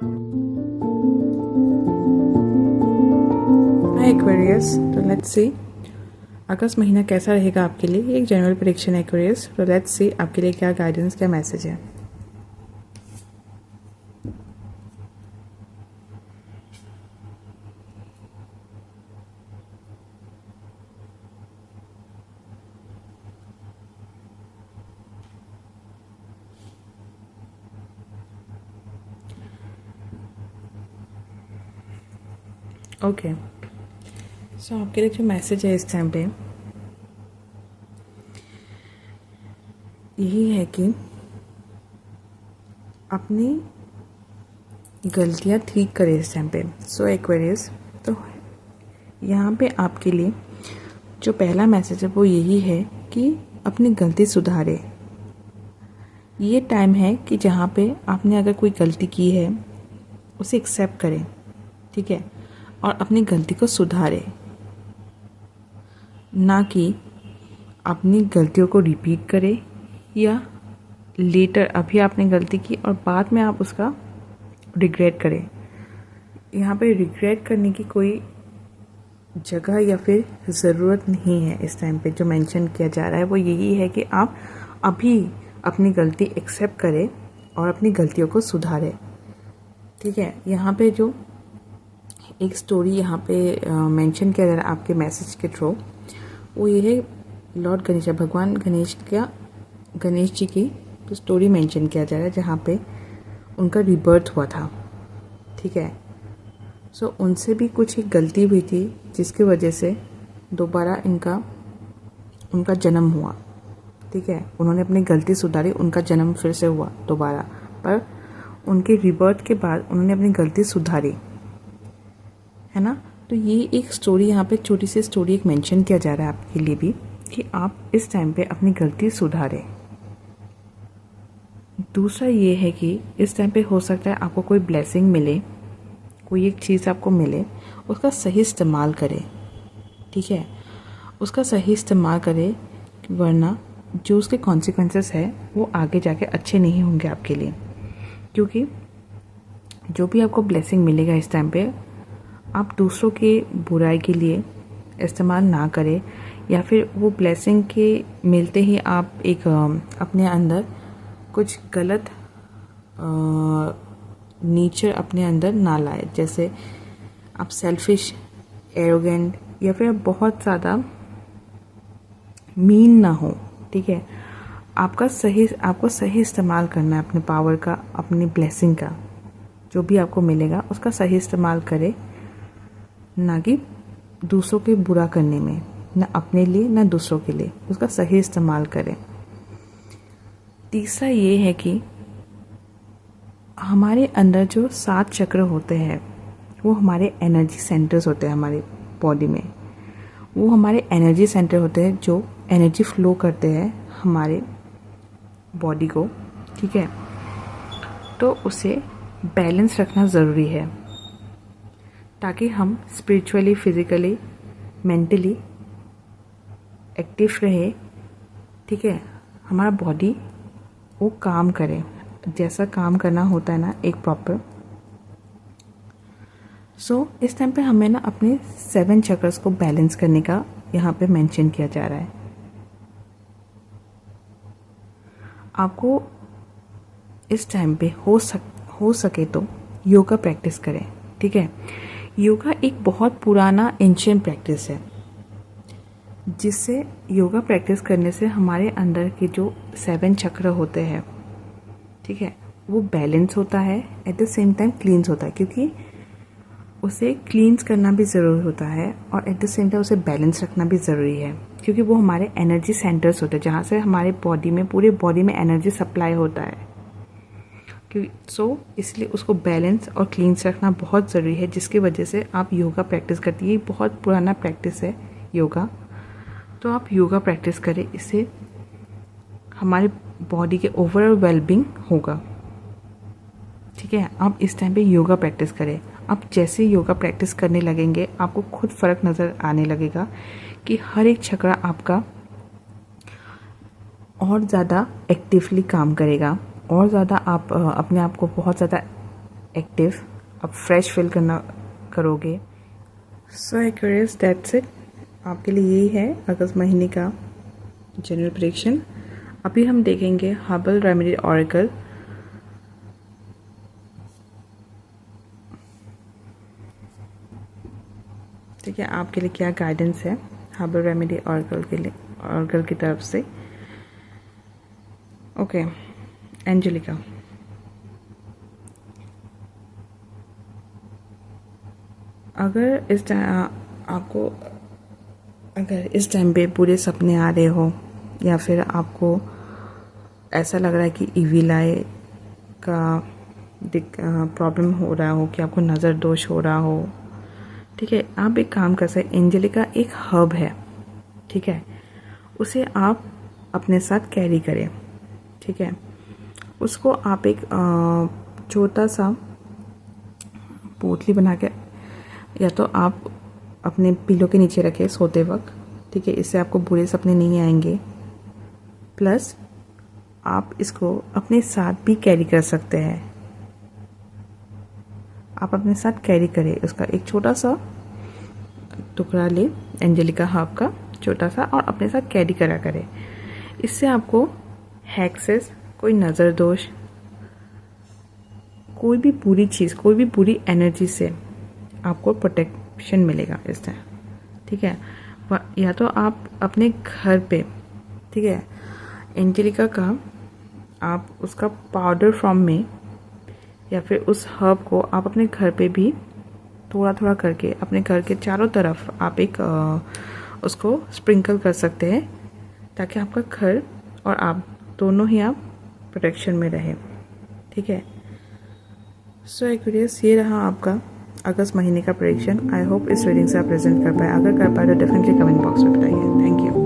हाय Aquarius, तो let's see अगस्त महीना कैसा रहेगा आपके लिए। ये एक जनरल प्रेडिक्शन है एक्वेरियस, तो लेट्स सी आपके लिए क्या गाइडेंस, क्या मैसेज है। ओके, सो आपके लिए जो मैसेज है इस टाइम पे यही है कि अपनी गलतियाँ ठीक करें इस टाइम पे। सो एक्वेरियस, तो यहाँ पे आपके लिए जो पहला मैसेज है वो यही है कि अपनी गलती सुधारें। ये टाइम है कि जहाँ पे आपने अगर कोई गलती की है उसे एक्सेप्ट करें, ठीक है, और अपनी गलती को सुधारें, ना कि अपनी गलतियों को रिपीट करें या लेटर अभी आपने गलती की और बाद में आप उसका रिग्रेट करें। यहाँ पे रिग्रेट करने की कोई जगह या फिर ज़रूरत नहीं है। इस टाइम पे जो मेंशन किया जा रहा है वो यही है कि आप अभी अपनी गलती एक्सेप्ट करें और अपनी गलतियों को सुधारें, ठीक है। यहाँ पे जो एक स्टोरी यहाँ पे मेंशन किया जा रहा है आपके मैसेज के थ्रू, वो ये है लॉर्ड गणेश, भगवान गणेश जी की तो स्टोरी मेंशन किया जा रहा है जहाँ पे उनका रिबर्थ हुआ था, ठीक है। सो उनसे भी कुछ एक गलती हुई थी जिसकी वजह से दोबारा उनका जन्म हुआ, ठीक है। उन्होंने अपनी गलती सुधारी, उनका जन्म फिर से हुआ दोबारा, पर उनके रिबर्थ के बाद उन्होंने अपनी गलती सुधारी, है ना। तो ये एक स्टोरी यहाँ पे छोटी सी स्टोरी एक मेंशन किया जा रहा है आपके लिए भी कि आप इस टाइम पे अपनी गलती सुधारें। दूसरा ये है कि इस टाइम पे हो सकता है आपको कोई ब्लेसिंग मिले, कोई एक चीज़ आपको मिले, उसका सही इस्तेमाल करें, ठीक है। उसका सही इस्तेमाल करें, वरना जो उसके कॉन्सिक्वेंसेस है वो आगे जाके अच्छे नहीं होंगे आपके लिए। क्योंकि जो भी आपको ब्लेसिंग मिलेगा इस टाइम पे, आप दूसरों के बुराई के लिए इस्तेमाल ना करें, या फिर वो ब्लेसिंग के मिलते ही आप एक अपने अंदर कुछ गलत नेचर अपने अंदर ना लाए। जैसे आप सेल्फिश, एरोगेंट या फिर बहुत ज़्यादा मीन ना हो, ठीक है। आपको सही इस्तेमाल करना है अपने पावर का, अपनी ब्लेसिंग का। जो भी आपको मिलेगा उसका सही इस्तेमाल करें, ना कि दूसरों के बुरा करने में, ना अपने लिए ना दूसरों के लिए, उसका सही इस्तेमाल करें। तीसरा ये है कि हमारे अंदर जो 7 चक्र होते हैं वो हमारे एनर्जी सेंटर्स होते हैं हमारे बॉडी में। वो हमारे एनर्जी सेंटर होते हैं जो एनर्जी फ्लो करते हैं हमारे बॉडी को, ठीक है। तो उसे बैलेंस रखना ज़रूरी है ताकि हम स्पिरिचुअली, फिज़िकली, मेंटली एक्टिव रहे, ठीक है। हमारा बॉडी वो काम करे जैसा काम करना होता है ना, एक प्रॉपर। सो इस टाइम पे हमें ना अपने 7 चक्र्स को बैलेंस करने का यहाँ पे मेंशन किया जा रहा है। आपको इस टाइम पे हो सके तो योगा प्रैक्टिस करें, ठीक है। योगा एक बहुत पुराना एंशिएंट प्रैक्टिस है, जिससे योगा प्रैक्टिस करने से हमारे अंदर के जो 7 चक्र होते हैं, ठीक है, वो बैलेंस होता है, एट द सेम टाइम क्लींस होता है। क्योंकि उसे क्लींस करना भी ज़रूरी होता है और एट द सेम टाइम उसे बैलेंस रखना भी ज़रूरी है, क्योंकि वो हमारे एनर्जी सेंटर्स होते हैं जहाँ से हमारे बॉडी में, पूरे बॉडी में एनर्जी सप्लाई होता है। इसलिए उसको बैलेंस और क्लींस रखना बहुत ज़रूरी है, जिसकी वजह से आप योगा प्रैक्टिस करती है। बहुत पुराना प्रैक्टिस है योगा, तो आप योगा प्रैक्टिस करें, इससे हमारे बॉडी के ओवरऑल वेलबींग होगा, ठीक है। आप इस टाइम पे योगा प्रैक्टिस करें। आप जैसे योगा प्रैक्टिस करने लगेंगे आपको खुद फ़र्क नज़र आने लगेगा कि हर एक चक्र आपका और ज़्यादा एक्टिवली काम करेगा, और ज़्यादा आप अपने आप को बहुत ज़्यादा एक्टिव, आप फ्रेश फील करोगे। सो एक्वेरियस, दैट्स इट, आपके लिए यही है अगस्त महीने का जनरल प्रेडिक्शन। अभी हम देखेंगे हर्बल रेमेडी ऑरेकल। ठीक है, आपके लिए क्या गाइडेंस है हर्बल रेमेडी ऑरेकल के लिए, ऑरेकल की तरफ से। Okay, Angelica. अगर इस टाइम पे पूरे सपने आ रहे हो, या फिर आपको ऐसा लग रहा है कि इविल आई का प्रॉब्लम हो रहा हो, कि आपको नज़र दोष हो रहा हो, ठीक है, आप एक काम कर सकते। एंजेलिका एक हर्ब है, ठीक है, उसे आप अपने साथ कैरी करें। ठीक है, उसको आप एक छोटा सा पोटली बना के, या तो आप अपने पिलो के नीचे रखें सोते वक्त। ठीक है, इससे आपको बुरे सपने नहीं आएंगे। प्लस आप इसको अपने साथ भी कैरी कर सकते हैं। आप अपने साथ कैरी करें, उसका एक छोटा सा टुकड़ा ले एंजेलिका हर्ब का छोटा सा, और अपने साथ कैरी करा करें। इससे आपको हैक्सेस, कोई नज़र दोष, कोई भी बुरी चीज़, कोई भी बुरी एनर्जी से आपको प्रोटेक्शन मिलेगा इस टाइम। ठीक है, या तो आप अपने घर पे, ठीक है, एंजेलिका का आप उसका पाउडर फॉर्म में, या फिर उस हर्ब को आप अपने घर पे भी थोड़ा थोड़ा करके अपने घर के चारों तरफ आप एक उसको स्प्रिंकल कर सकते हैं, ताकि आपका घर और आप दोनों ही आप प्रोटेक्शन में रहें। ठीक है, सो एक्वेरियस, ये रहा आपका अगस्त महीने का प्रेडिक्शन। आई होप इस रीडिंग से आप प्रेजेंट कर पाए। अगर कर पाए तो डेफिनेटली कमेंट बॉक्स में बताइए। Thank you.